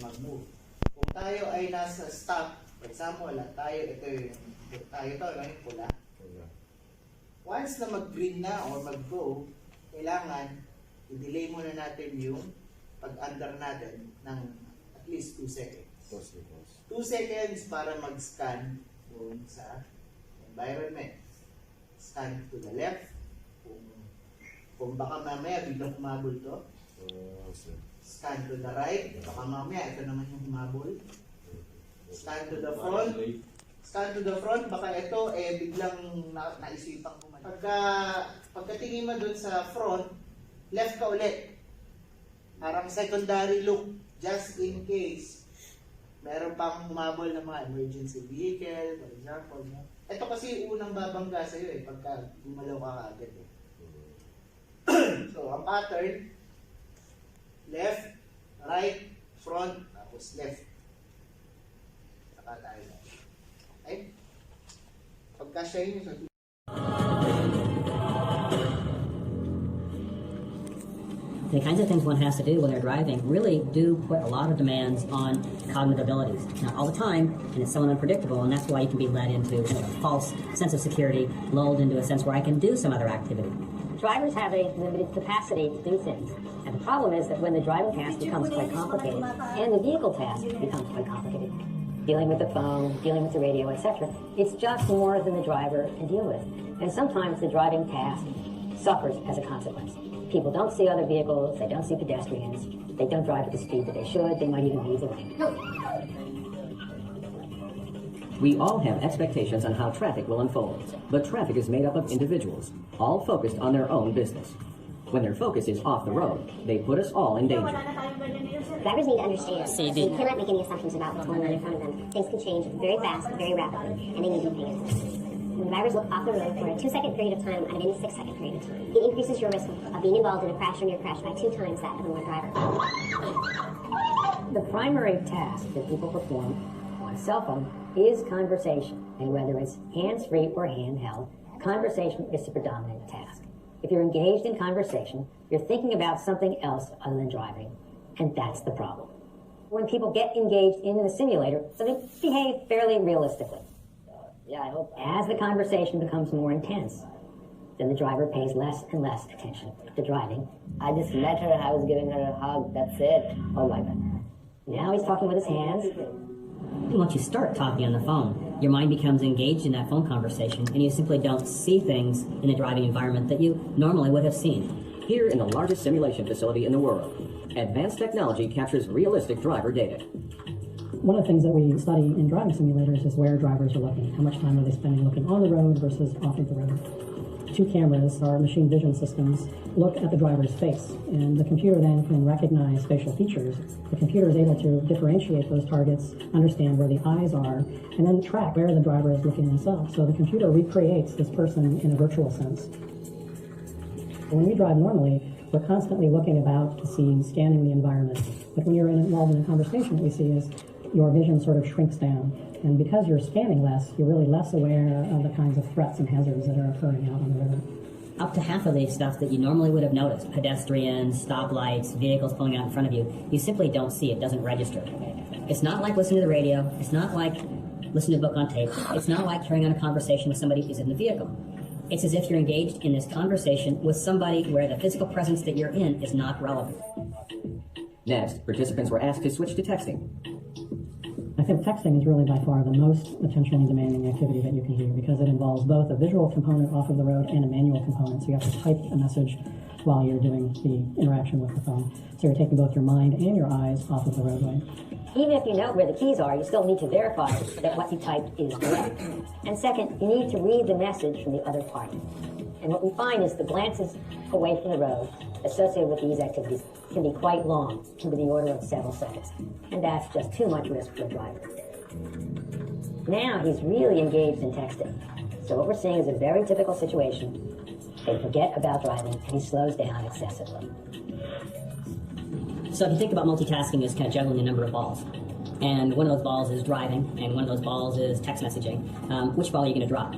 mag-move. Kung tayo ay nasa stop, for example, tayo to, yung pula. Once na mag-green na or mag-go, kailangan i-delay muna natin yung pag-under natin ng at least 2 seconds. 2 seconds para mag-scan doon sa environment. Scan to the left. Kung baka mamaya biglang humabol to. Scan to the right. Baka mamaya ito naman yung humabol. Scan to the front. Scan to the front. Baka ito biglang naisipang kumali. Pagkatingin mo dun sa front, left ka ulit. Parang secondary look. Just in case meron pang humabol ng mga emergency vehicle, for example. Ito kasi unang babangga sa'yo pagka gumalaw ka agad So, ang pattern, left, right, front, tapos left. Saka tayo lang. Okay? Pagka siya yun sa The kinds of things one has to do when they're driving really do put a lot of demands on cognitive abilities. Not all the time, and it's so unpredictable, and that's why you can be led into a false sense of security, lulled into a sense where I can do some other activity. Drivers have a limited capacity to do things. And the problem is that when the driving task becomes quite complicated, and the vehicle task becomes quite complicated, dealing with the phone, dealing with the radio, etc., it's just more than the driver can deal with. And sometimes the driving task suffers as a consequence. People don't see other vehicles, they don't see pedestrians, they don't drive at the speed that they should, they might even leave the lane. We all have expectations on how traffic will unfold, but traffic is made up of individuals, all focused on their own business. When their focus is off the road, they put us all in danger. Drivers need to understand they cannot make any assumptions about what's going on in front of them. Things can change very fast, very rapidly, and they need to be paying attention. When drivers look off the road for a 2-second period of time out of any 6-second period of time, it increases your risk of being involved in a crash or near crash by 2 times that of a one driver. The primary task that people perform on a cell phone is conversation, and whether it's hands-free or handheld, conversation is the predominant task. If you're engaged in conversation, you're thinking about something else other than driving, and that's the problem. When people get engaged in the simulator, so they behave fairly realistically. Yeah, I hope. As the conversation becomes more intense, then the driver pays less and less attention to driving. I just met her, I was giving her a hug, that's it. Oh my God. Now he's talking with his hands. Once you start talking on the phone, your mind becomes engaged in that phone conversation, and you simply don't see things in the driving environment that you normally would have seen. Here in the largest simulation facility in the world, advanced technology captures realistic driver data. One of the things that we study in driving simulators is where drivers are looking. How much time are they spending looking on the road versus off of the road? 2 cameras, our machine vision systems, look at the driver's face, and the computer then can recognize facial features. The computer is able to differentiate those targets, understand where the eyes are, and then track where the driver is looking themselves. So the computer recreates this person in a virtual sense. When we drive normally, we're constantly looking about to see, scanning the environment. But when you're involved in a conversation, what we see is your vision sort of shrinks down. And because you're scanning less, you're really less aware of the kinds of threats and hazards that are occurring out on the road. Up to half of the stuff that you normally would have noticed, pedestrians, stoplights, vehicles pulling out in front of you, you simply don't see it, doesn't register. It's not like listening to the radio, it's not like listening to a book on tape, it's not like carrying on a conversation with somebody who's in the vehicle. It's as if you're engaged in this conversation with somebody where the physical presence that you're in is not relevant. Next, participants were asked to switch to texting. I think texting is really by far the most attention demanding activity that you can do because it involves both a visual component off of the road and a manual component. So you have to type a message while you're doing the interaction with the phone. So you're taking both your mind and your eyes off of the roadway. Even if you know where the keys are, you still need to verify that what you typed is correct. And second, you need to read the message from the other party. And what we find is the glances away from the road associated with these activities can be quite long, can be the order of several seconds. And that's just too much risk for a driver. Now he's really engaged in texting. So what we're seeing is a very typical situation. They forget about driving and he slows down excessively. So if you think about multitasking as kind of juggling a number of balls, and one of those balls is driving, and one of those balls is text messaging, which ball are you going to drop?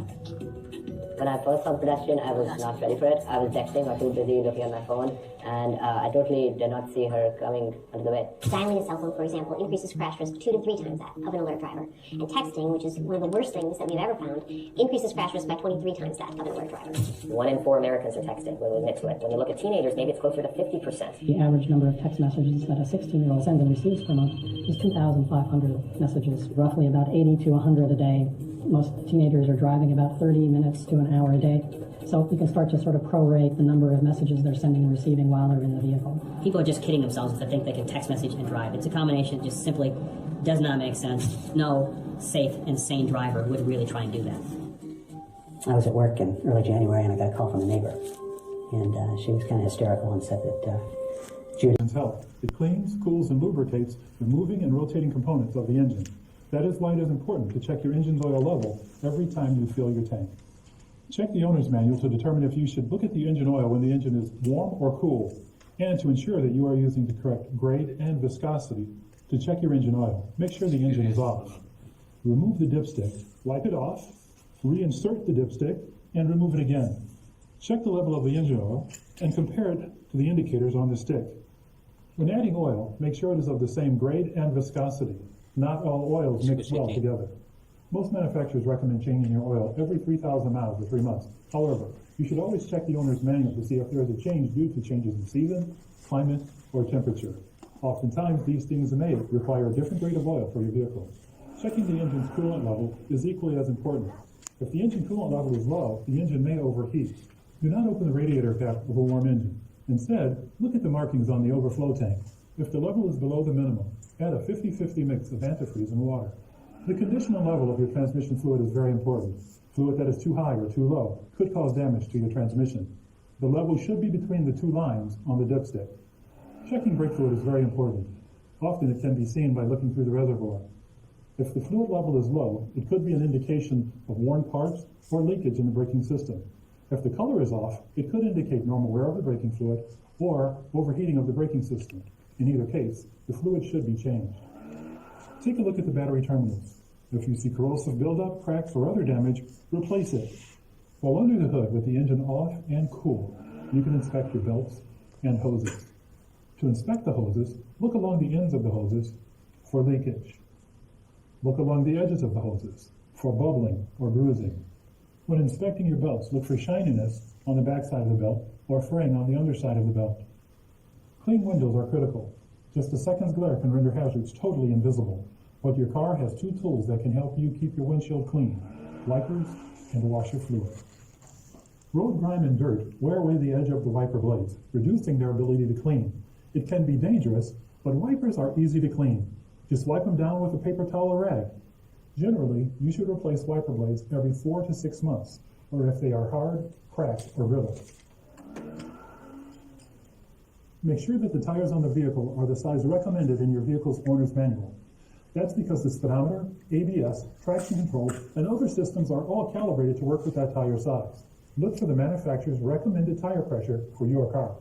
When I first saw the pedestrian, I was not ready for it. I was texting or too busy looking at my phone. and I totally did not see her coming out of the way. Dialing a cell phone, for example, increases crash risk 2 to 3 times that of an alert driver. And texting, which is one of the worst things that we've ever found, increases crash risk by 23 times that of an alert driver. 1 in 4 Americans are texting when we admit to it. When you look at teenagers, maybe it's closer to 50%. The average number of text messages that a 16-year-old sends and receives per month is 2,500 messages, roughly about 80 to 100 a day. Most teenagers are driving about 30 minutes to an hour a day. So you can start to sort of prorate the number of messages they're sending and receiving while they're in the vehicle. People are just kidding themselves if they think they can text message and drive. It's a combination that just simply does not make sense. No safe and sane driver would really try and do that. I was at work in early January and I got a call from a neighbor. And she was kind of hysterical and said that Judy... Health. It cleans, cools, and lubricates the moving and rotating components of the engine. That is why it is important to check your engine's oil level every time you fill your tank. Check the owner's manual to determine if you should look at the engine oil when the engine is warm or cool, and to ensure that you are using the correct grade and viscosity to check your engine oil. Make sure the engine is off. Remove the dipstick, wipe it off, reinsert the dipstick, and remove it again. Check the level of the engine oil and compare it to the indicators on the stick. When adding oil, make sure it is of the same grade and viscosity. Not all oils mix well together. Most manufacturers recommend changing your oil every 3,000 miles or 3 months. However, you should always check the owner's manual to see if there is a change due to changes in season, climate, or temperature. Oftentimes, these things may require a different grade of oil for your vehicle. Checking the engine's coolant level is equally as important. If the engine coolant level is low, the engine may overheat. Do not open the radiator cap of a warm engine. Instead, look at the markings on the overflow tank. If the level is below the minimum, add a 50-50 mix of antifreeze and water. The conditional level of your transmission fluid is very important. Fluid that is too high or too low could cause damage to your transmission. The level should be between the 2 lines on the dipstick. Checking brake fluid is very important. Often it can be seen by looking through the reservoir. If the fluid level is low, it could be an indication of worn parts or leakage in the braking system. If the color is off, it could indicate normal wear of the braking fluid or overheating of the braking system. In either case, the fluid should be changed. Take a look at the battery terminals. If you see corrosive buildup, cracks, or other damage, replace it. While under the hood with the engine off and cool, you can inspect your belts and hoses. To inspect the hoses, look along the ends of the hoses for leakage. Look along the edges of the hoses for bubbling or bruising. When inspecting your belts, look for shininess on the backside of the belt or fraying on the underside of the belt. Clean windows are critical. Just a second's glare can render hazards totally invisible, but your car has 2 tools that can help you keep your windshield clean: wipers and washer fluid. Road grime and dirt wear away the edge of the wiper blades, reducing their ability to clean. It can be dangerous, but wipers are easy to clean. Just wipe them down with a paper towel or rag. Generally, you should replace wiper blades every 4 to 6 months, or if they are hard, cracked, or riddled. Make sure that the tires on the vehicle are the size recommended in your vehicle's owner's manual. That's because the speedometer, ABS, traction control, and other systems are all calibrated to work with that tire size. Look for the manufacturer's recommended tire pressure for your car.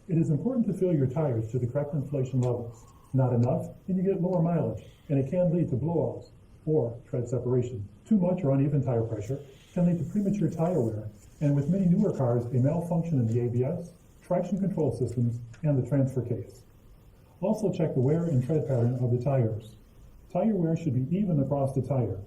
It is important to fill your tires to the correct inflation levels. Not enough, and you get lower mileage, and it can lead to blow-offs or tread separation. Too much or uneven tire pressure can lead to premature tire wear, and with many newer cars, a malfunction in the ABS, traction control systems, and the transfer case. Also check the wear and tread pattern of the tires. Tire wear should be even across the tire.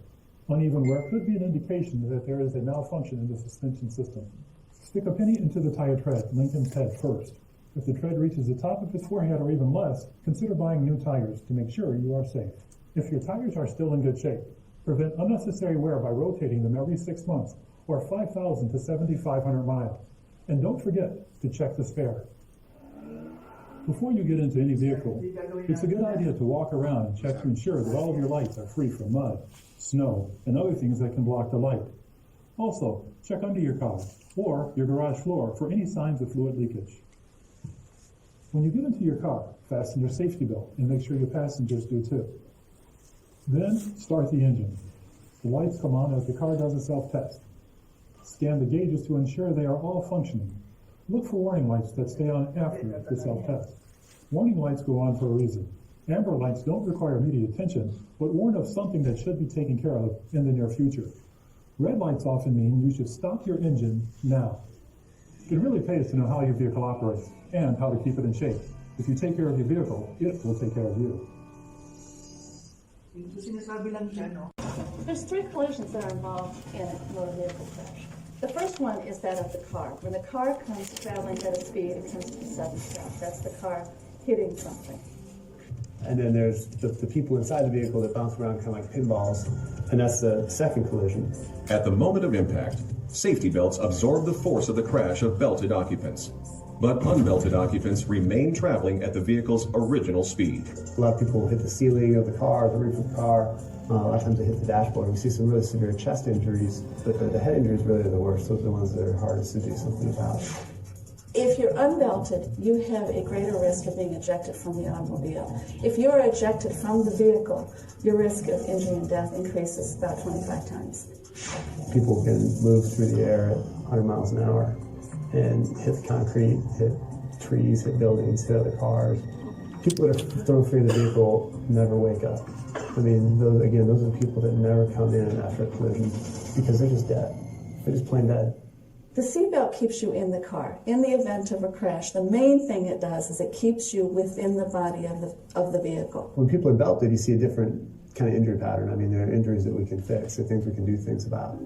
Uneven wear could be an indication that there is a malfunction in the suspension system. Stick a penny into the tire tread, Lincoln's head first. If the tread reaches the top of its forehead or even less, consider buying new tires to make sure you are safe. If your tires are still in good shape, prevent unnecessary wear by rotating them every 6 months or 5,000 to 7,500 miles. And don't forget to check the spare. Before you get into any vehicle, it's a good idea to walk around and check to ensure that all of your lights are free from mud, snow, and other things that can block the light. Also, check under your car or your garage floor for any signs of fluid leakage. When you get into your car, fasten your safety belt and make sure your passengers do too. Then, start the engine. The lights come on as the car does a self-test. Scan the gauges to ensure they are all functioning. Look for warning lights that stay on after the self-test. Warning lights go on for a reason. Amber lights don't require immediate attention, but warn of something that should be taken care of in the near future. Red lights often mean you should stop your engine now. It really pays to know how your vehicle operates and how to keep it in shape. If you take care of your vehicle, it will take care of you. There's 3 collisions that are involved in a motor vehicle crash. The first one is that of the car. When the car comes traveling at a speed, it comes to a sudden stop. That's the car hitting something. And then there's the people inside the vehicle that bounce around kind of like pinballs, and that's the second collision. At the moment of impact, safety belts absorb the force of the crash of belted occupants. But unbelted occupants remain traveling at the vehicle's original speed. A lot of people hit the ceiling of the car, the roof of the car. A lot of times they hit the dashboard. We see some really severe chest injuries, but the head injuries really are the worst. Those are the ones that are hardest to do something about. If you're unbelted, you have a greater risk of being ejected from the automobile. If you are ejected from the vehicle, your risk of injury and death increases about 25 times. People can move through the air at 100 miles an hour and hit the concrete, hit trees, hit buildings, hit other cars. People that are thrown free of the vehicle never wake up. I mean, those are the people that never come in after a collision because they're just dead. They're just plain dead. The seatbelt keeps you in the car. In the event of a crash, the main thing it does is it keeps you within the body of the vehicle. When people are belted, you see a different kind of injury pattern. I mean, there are injuries that we can fix, there are things we can do things about.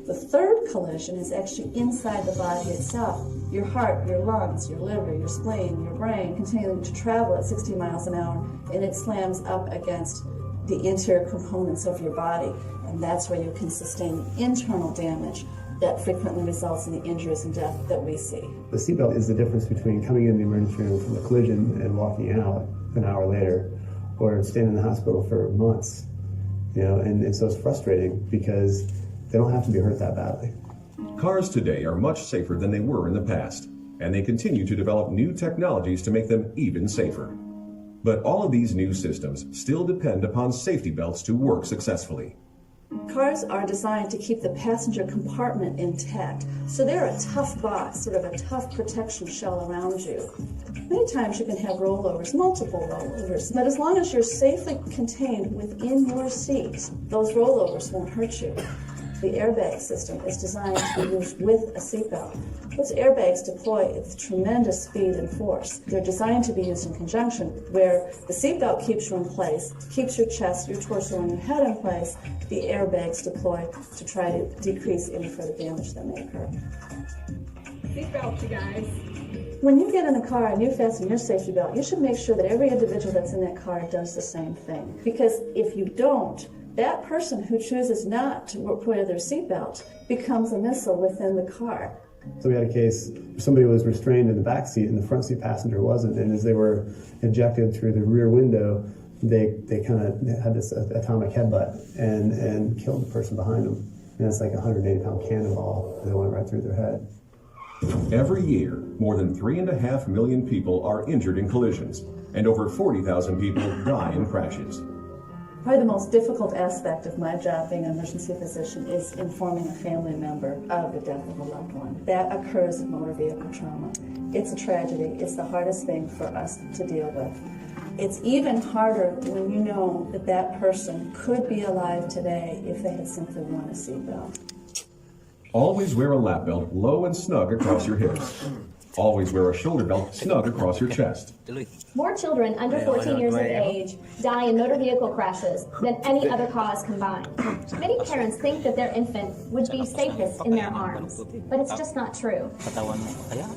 The third collision is actually inside the body itself. Your heart, your lungs, your liver, your spleen, your brain continuing to travel at 60 miles an hour, and it slams up against the interior components of your body, and that's where you can sustain internal damage that frequently results in the injuries and death that we see. The seatbelt is the difference between coming in the emergency room from a collision and walking out an hour later, or staying in the hospital for months, and so it's frustrating because they don't have to be hurt that badly. Cars today are much safer than they were in the past, and they continue to develop new technologies to make them even safer. But all of these new systems still depend upon safety belts to work successfully. Cars are designed to keep the passenger compartment intact, so they're a tough box, sort of a tough protection shell around you. Many times you can have rollovers, multiple rollovers, but as long as you're safely contained within your seat, those rollovers won't hurt you. The airbag system is designed to be used with a seatbelt. Those airbags deploy with tremendous speed and force. They're designed to be used in conjunction, where the seatbelt keeps you in place, keeps your chest, your torso, and your head in place. The airbags deploy to try to decrease any further damage that may occur. Seatbelt, you guys. When you get in a car and you fasten your safety belt, you should make sure that every individual that's in that car does the same thing. Because if you don't, that person who chooses not to wear their seatbelt becomes a missile within the car. So we had a case, somebody was restrained in the back seat and the front seat passenger wasn't, and as they were ejected through the rear window, they kind of had this atomic headbutt and killed the person behind them. And it's like a 180-pound cannonball that went right through their head. Every year, more than 3.5 million people are injured in collisions, and over 40,000 people die in crashes. Probably the most difficult aspect of my job being an emergency physician is informing a family member of the death of a loved one. That occurs in motor vehicle trauma. It's a tragedy. It's the hardest thing for us to deal with. It's even harder when you know that that person could be alive today if they had simply worn a seatbelt. Always wear a lap belt low and snug across your hips. Always wear a shoulder belt snug across your chest. More children under 14 years of age die in motor vehicle crashes than any other cause combined. Many parents think that their infant would be safest in their arms, but it's just not true.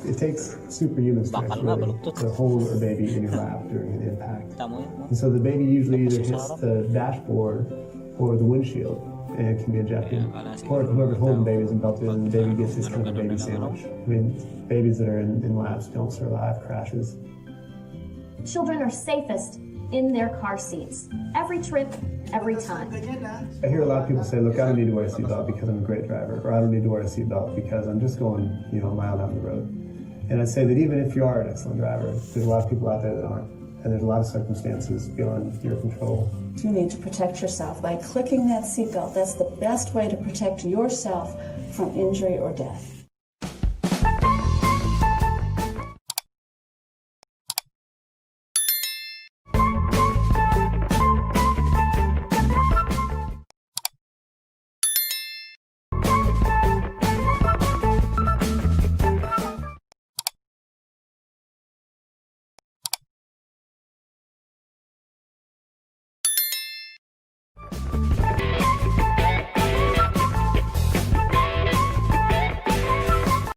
It takes superhuman strength really to hold a baby in your lap during an impact. And so the baby usually either hits the dashboard or the windshield and can be ejected. Or whoever's holding the baby isn't belted and the baby gets this kind of a baby sandwich. I mean, babies that are in laps don't survive crashes. Children are safest in their car seats. Every trip, every time. I hear a lot of people say, look, I don't need to wear a seatbelt because I'm a great driver, or I don't need to wear a seatbelt because I'm just going, a mile down the road. And I'd say that even if you are an excellent driver, there's a lot of people out there that aren't. And there's a lot of circumstances beyond your control. You need to protect yourself. By clicking that seatbelt, that's the best way to protect yourself from injury or death.